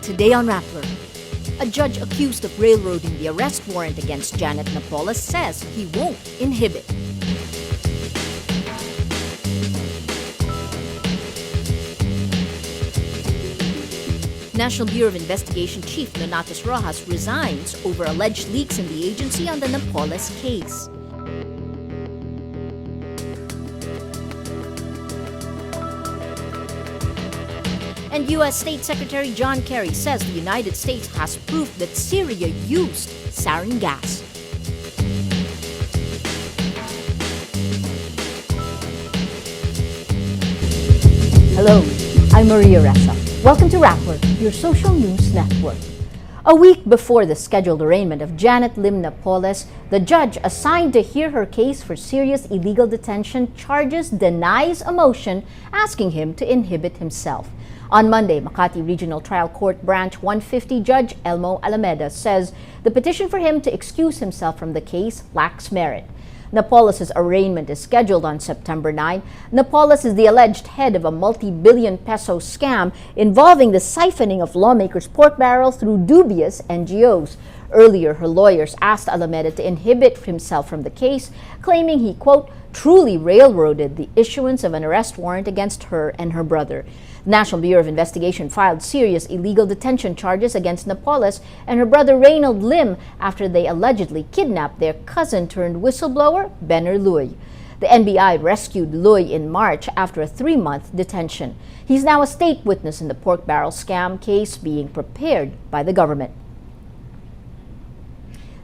Today on Rappler, a judge accused of railroading the arrest warrant against Janet Napoles says he won't inhibit. National Bureau of Investigation Chief Donatus Roxas resigns over alleged leaks in the agency on the Napoles case. And U.S. State Secretary John Kerry says the United States has proof that Syria used sarin gas. Hello, I'm Maria Ressa. Welcome to Rappler, your social news network. A week before the scheduled arraignment of Janet Napoles, the judge assigned to hear her case for serious illegal detention charges denies a motion asking him to inhibit himself. On Monday, Makati Regional Trial Court Branch 150 Judge Elmo Alameda says the petition for him to excuse himself from the case lacks merit. Napoles' arraignment is scheduled on September 9. Napoles is the alleged head of a multi-billion peso scam involving the siphoning of lawmakers' pork barrel through dubious NGOs. Earlier, her lawyers asked Alameda to inhibit himself from the case, claiming he, quote, truly railroaded the issuance of an arrest warrant against her and her brother. The National Bureau of Investigation filed serious illegal detention charges against Napoles and her brother Reynold Lim after they allegedly kidnapped their cousin-turned-whistleblower, Benner Luy. The NBI rescued Luy in March after a 3-month detention. He's now a state witness in the pork barrel scam case being prepared by the government.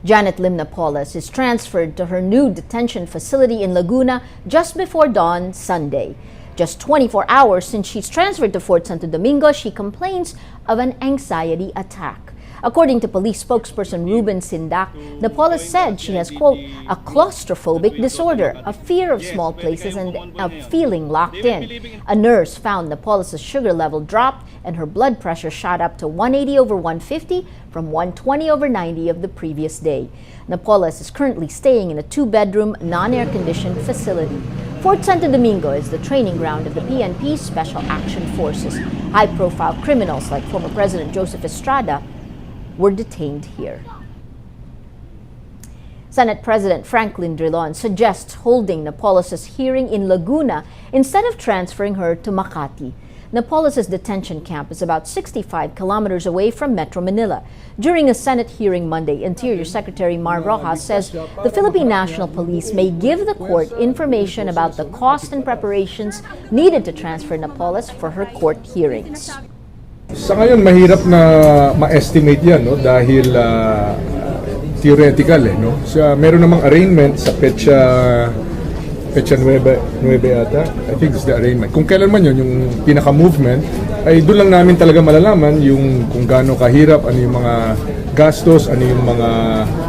Janet Napoles is transferred to her new detention facility in Lagona just before dawn Sunday. Just 24 hours since she's transferred to Fort Santo Domingo, she complains of an anxiety attack. According to police spokesperson Ruben Sindak, Napoles said she has, quote, a claustrophobic disorder, a fear of small places and of feeling locked in. A nurse found Napoles' sugar level dropped and her blood pressure shot up to 180/150 from 120/90 of the previous day. Napoles is currently staying in a 2-bedroom, non-air-conditioned facility. Fort Santo Domingo is the training ground of the PNP's Special Action Forces. High-profile criminals like former President Joseph Estrada were detained here. Senate President Franklin Dron suggests holding Napoles' hearing in Laguna instead of transferring her to Makati. Napoles' detention camp is about 65 kilometers away from Metro Manila. During a Senate hearing Monday, Interior Secretary Mar Roxas says the Philippine National Police may give the court information about the cost and preparations needed to transfer Napoles for her court hearings. Sa ngayon, mahirap na ma-estimate yan, no? Dahil theoretical. No? Meron namang arraignment sa Petsa 9 ata. I think it's the arraignment. Kung kailan man yun, yung pinaka-movement, ay doon lang namin talaga malalaman yung kung gaano kahirap, ano yung mga gastos, ano yung mga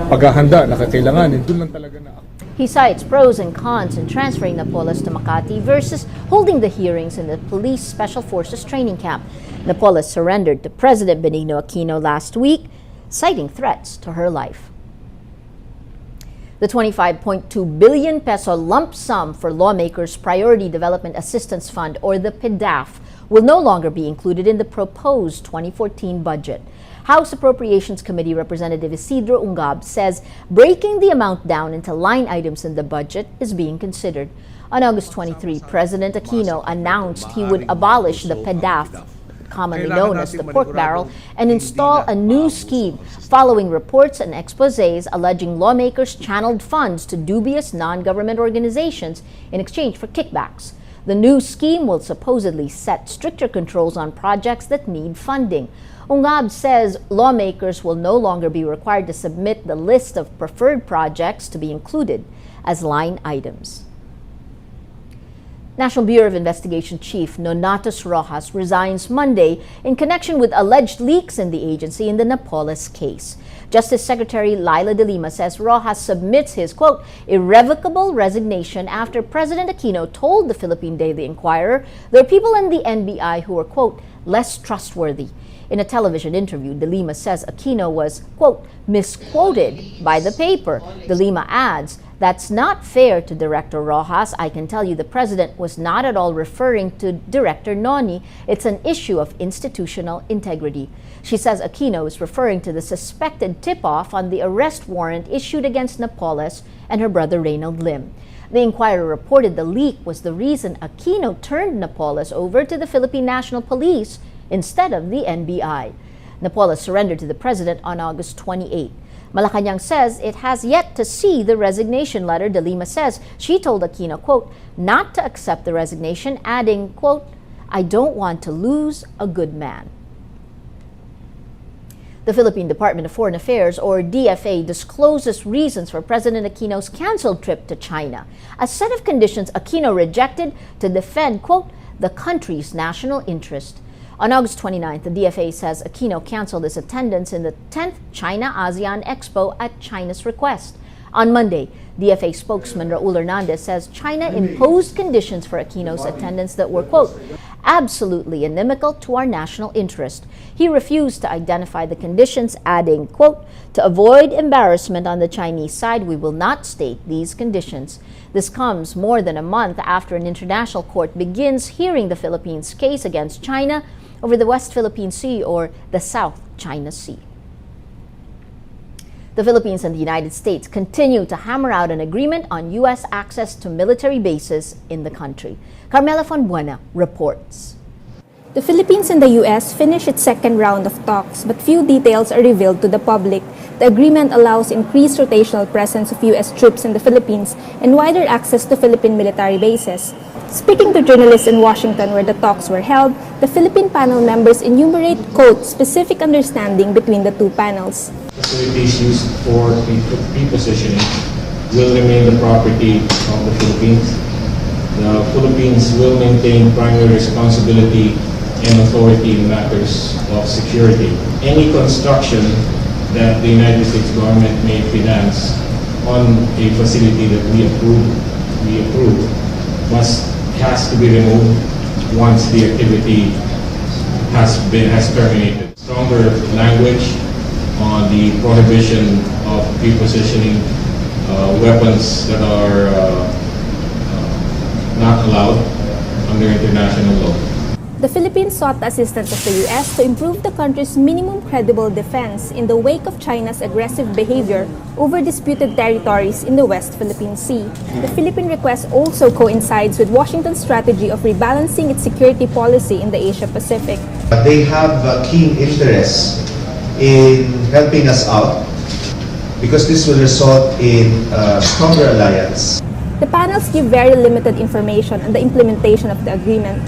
paghahanda na kakailanganin. Doon lang talaga na. He cites pros and cons in transferring Napoles to Makati versus holding the hearings in the Police Special Forces training camp. Napoles surrendered to President Benigno Aquino last week, citing threats to her life. The 25.2 billion peso lump sum for lawmakers' Priority Development Assistance Fund, or the PDAF, will no longer be included in the proposed 2014 budget. House Appropriations Committee Representative Isidro Ungab says breaking the amount down into line items in the budget is being considered. On August 23, President Aquino announced he would abolish the PDAF, commonly known as the pork barrel, and install a new scheme following reports and exposés alleging lawmakers channeled funds to dubious non-government organizations in exchange for kickbacks. The new scheme will supposedly set stricter controls on projects that need funding. Ungab says lawmakers will no longer be required to submit the list of preferred projects to be included as line items. National Bureau of Investigation Chief Donatus Roxas resigns Monday in connection with alleged leaks in the agency in the Napoles case. Justice Secretary Laila de Lima says Roxas submits his, quote, irrevocable resignation after President Aquino told the Philippine Daily Inquirer there are people in the NBI who are, quote, less trustworthy. In a television interview, De Lima says Aquino was, quote, misquoted by the paper. De Lima adds, That's not fair to Director Roxas. I can tell you the president was not at all referring to Director Noni. It's an issue of institutional integrity. She says Aquino is referring to the suspected tip-off on the arrest warrant issued against Napoles and her brother Reynald Lim. The Inquirer reported the leak was the reason Aquino turned Napoles over to the Philippine National Police instead of the NBI. Napoles surrendered to the president on August 28. Malacanang says it has yet to see the resignation letter. De Lima says she told Aquino, quote, not to accept the resignation, adding, quote, I don't want to lose a good man. The Philippine Department of Foreign Affairs, or DFA, discloses reasons for President Aquino's canceled trip to China, a set of conditions Aquino rejected to defend, quote, the country's national interest. On August 29th, the DFA says Aquino canceled his attendance in the 10th China-ASEAN Expo at China's request. On Monday, DFA spokesman Raul Hernandez says China imposed conditions for Aquino's attendance that were, quote, absolutely inimical to our national interest. He refused to identify the conditions, adding, quote, to avoid embarrassment on the Chinese side, we will not state these conditions. This comes more than a month after an international court begins hearing the Philippines' case against China over the West Philippine Sea, or the South China Sea. The Philippines and the United States continue to hammer out an agreement on U.S. access to military bases in the country. Carmela Fonbuena reports. The Philippines and the U.S. finished its second round of talks, but few details are revealed to the public. The agreement allows increased rotational presence of U.S. troops in the Philippines and wider access to Philippine military bases. Speaking to journalists in Washington where the talks were held, the Philippine panel members enumerate, quote, specific understanding between the two panels. Facilities used for pre-positioning will remain the property of the Philippines. The Philippines will maintain primary responsibility and authority in matters of security. Any construction that the United States government may finance on a facility that we approve has to be removed once the activity has terminated. Stronger language on the prohibition of pre-positioning weapons that are not allowed under international law. The Philippines sought the assistance of the U.S. to improve the country's minimum credible defense in the wake of China's aggressive behavior over disputed territories in the West Philippine Sea. The Philippine request also coincides with Washington's strategy of rebalancing its security policy in the Asia-Pacific. They have a keen interest in helping us out because this will result in a stronger alliance. The panels give very limited information on the implementation of the agreement.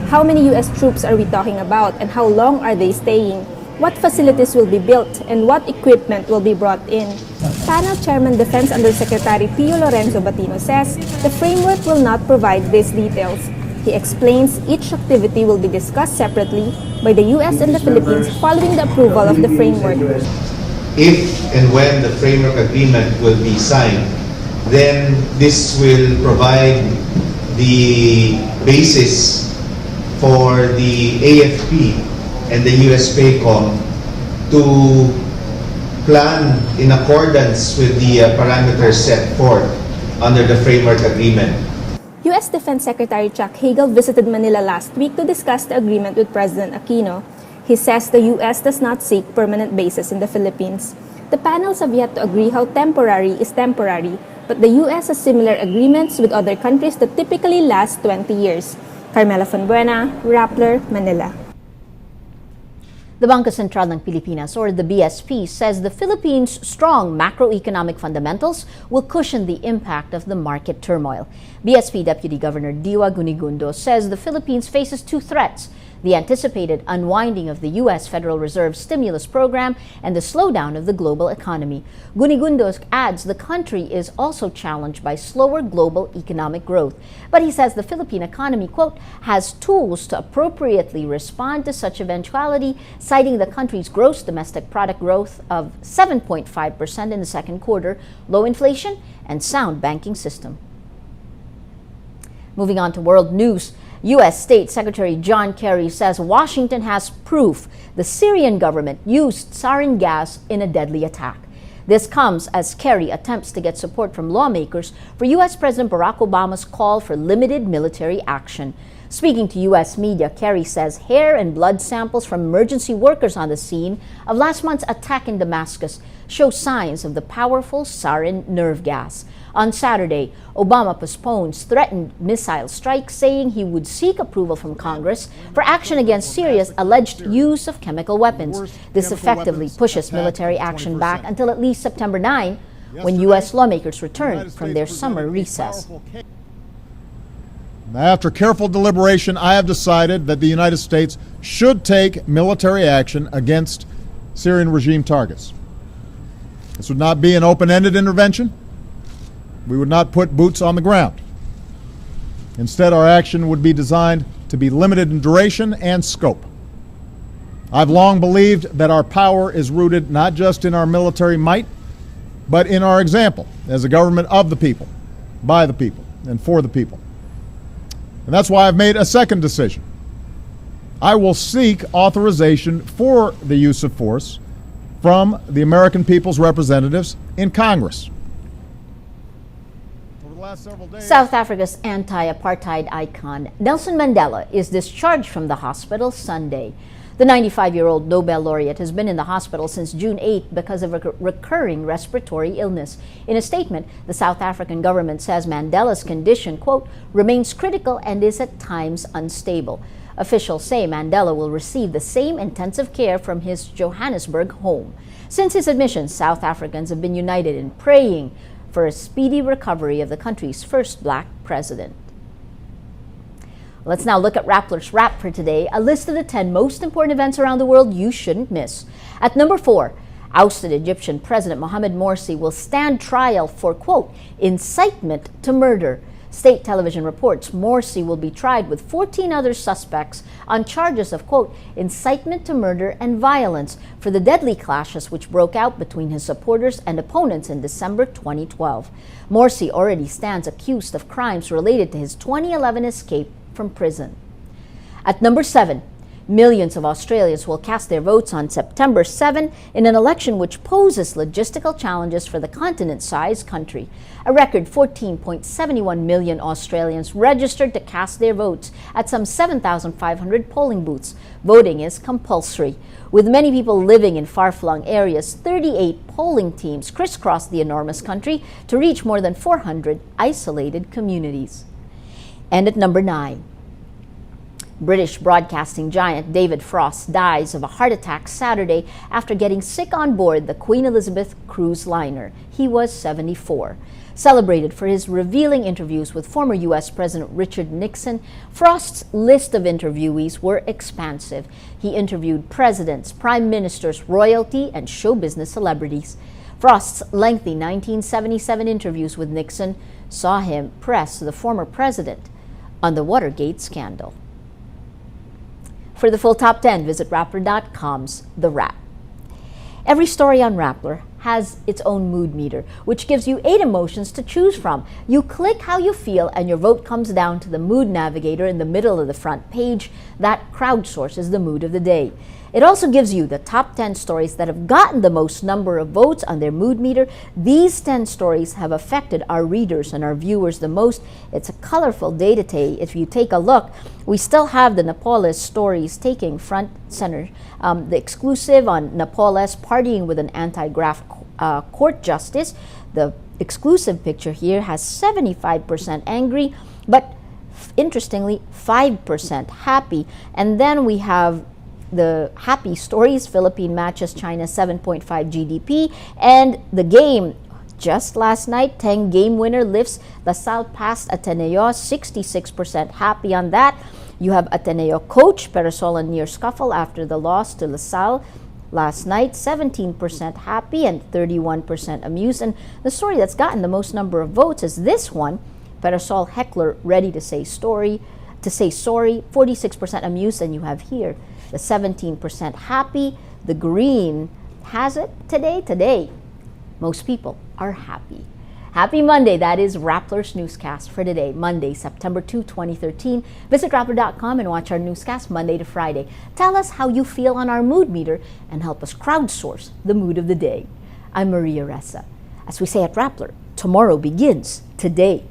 How many U.S. troops are we talking about and how long are they staying? What facilities will be built and what equipment will be brought in? Panel Chairman Defense Undersecretary Pio Lorenzo Batino says the framework will not provide these details. He explains each activity will be discussed separately by the U.S. and the Philippines following the approval of the framework. If and when the framework agreement will be signed, then this will provide the basis for the AFP and the US PACOM to plan in accordance with the parameters set forth under the framework agreement. U.S. Defense Secretary Chuck Hagel visited Manila last week to discuss the agreement with President Aquino. He says the U.S. does not seek permanent bases in the Philippines. The panels have yet to agree how temporary is temporary, but the U.S. has similar agreements with other countries that typically last 20 years. Carmela Fonbuena, Rappler, Manila. The Bangko Sentral ng Pilipinas, or the BSP, says the Philippines' strong macroeconomic fundamentals will cushion the impact of the market turmoil. BSP Deputy Governor Diwa Gunigundo says the Philippines faces two threats: the anticipated unwinding of the U.S. Federal Reserve stimulus program and the slowdown of the global economy. Gunigundo adds the country is also challenged by slower global economic growth. But he says the Philippine economy, quote, has tools to appropriately respond to such eventuality, citing the country's gross domestic product growth of 7.5% in the second quarter, low inflation, and sound banking system. Moving on to world news. U.S. State Secretary John Kerry says Washington has proof the Syrian government used sarin gas in a deadly attack. This comes as Kerry attempts to get support from lawmakers for U.S. President Barack Obama's call for limited military action. Speaking to U.S. media, Kerry says hair and blood samples from emergency workers on the scene of last month's attack in Damascus show signs of the powerful sarin nerve gas. On Saturday, Obama postpones threatened missile strikes, saying he would seek approval from Congress for action against Syria's alleged use of chemical weapons. This effectively pushes military action back until at least September 9, when U.S. lawmakers return from their summer recess. After careful deliberation, I have decided that the United States should take military action against Syrian regime targets. This would not be an open-ended intervention. We would not put boots on the ground. Instead, our action would be designed to be limited in duration and scope. I've long believed that our power is rooted not just in our military might, but in our example as a government of the people, by the people, and for the people. And that's why I've made a second decision. I will seek authorization for the use of force from the American people's representatives in Congress. Over the last several days, South Africa's anti-apartheid icon Nelson Mandela is discharged from the hospital Sunday. The 95-year-old Nobel laureate has been in the hospital since June 8 because of a recurring respiratory illness. In a statement, the South African government says Mandela's condition, quote, remains critical and is at times unstable. Officials say Mandela will receive the same intensive care from his Johannesburg home. Since his admission, South Africans have been united in praying for a speedy recovery of the country's first black president. Let's now look at Rappler's Wrap for today, a list of the 10 most important events around the world you shouldn't miss. At number 4, ousted Egyptian President Mohamed Morsi will stand trial for, quote, incitement to murder. State television reports Morsi will be tried with 14 other suspects on charges of, quote, incitement to murder and violence for the deadly clashes which broke out between his supporters and opponents in December 2012. Morsi already stands accused of crimes related to his 2011 escape from prison. At number 7, millions of Australians will cast their votes on September 7 in an election which poses logistical challenges for the continent-sized country. A record 14.71 million Australians registered to cast their votes at some 7,500 polling booths. Voting is compulsory. With many people living in far-flung areas, 38 polling teams crisscross the enormous country to reach more than 400 isolated communities. And at number 9, British broadcasting giant David Frost dies of a heart attack Saturday after getting sick on board the Queen Elizabeth cruise liner. He was 74. Celebrated for his revealing interviews with former U.S. President Richard Nixon, Frost's list of interviewees were expansive. He interviewed presidents, prime ministers, royalty, and show business celebrities. Frost's lengthy 1977 interviews with Nixon saw him press the former president on the Watergate scandal. For the full top 10, visit Rappler.com's The Wrap. Every story on Rappler has its own mood meter, which gives you 8 emotions to choose from. You click how you feel and your vote comes down to the mood navigator in the middle of the front page that crowdsources the mood of the day. It also gives you the top 10 stories that have gotten the most number of votes on their mood meter. These 10 stories have affected our readers and our viewers the most. It's a colorful day to day. If you take a look, we still have the Napoles stories taking front center. The exclusive on Napoles partying with an anti-graft court justice. The exclusive picture here has 75% angry, but interestingly, 5% happy. And then we have the happy stories, Philippine matches China 7.5 GDP, and the game just last night, 10 game winner lifts LaSalle past Ateneo, 66% happy on that. You have Ateneo coach Perasol near scuffle after the loss to LaSalle last night, 17% happy and 31% amused. And the story that's gotten the most number of votes is this one, Perasol heckler ready to say sorry, 46% amused, and you have here the 17% happy. The green has it today. Most people are happy. Happy Monday. That is Rappler's Newscast for today, Monday, September 2, 2013. Visit Rappler.com and watch our newscast Monday to Friday. Tell us how you feel on our mood meter and help us crowdsource the mood of the day. I'm Maria Ressa. As we say at Rappler, tomorrow begins today.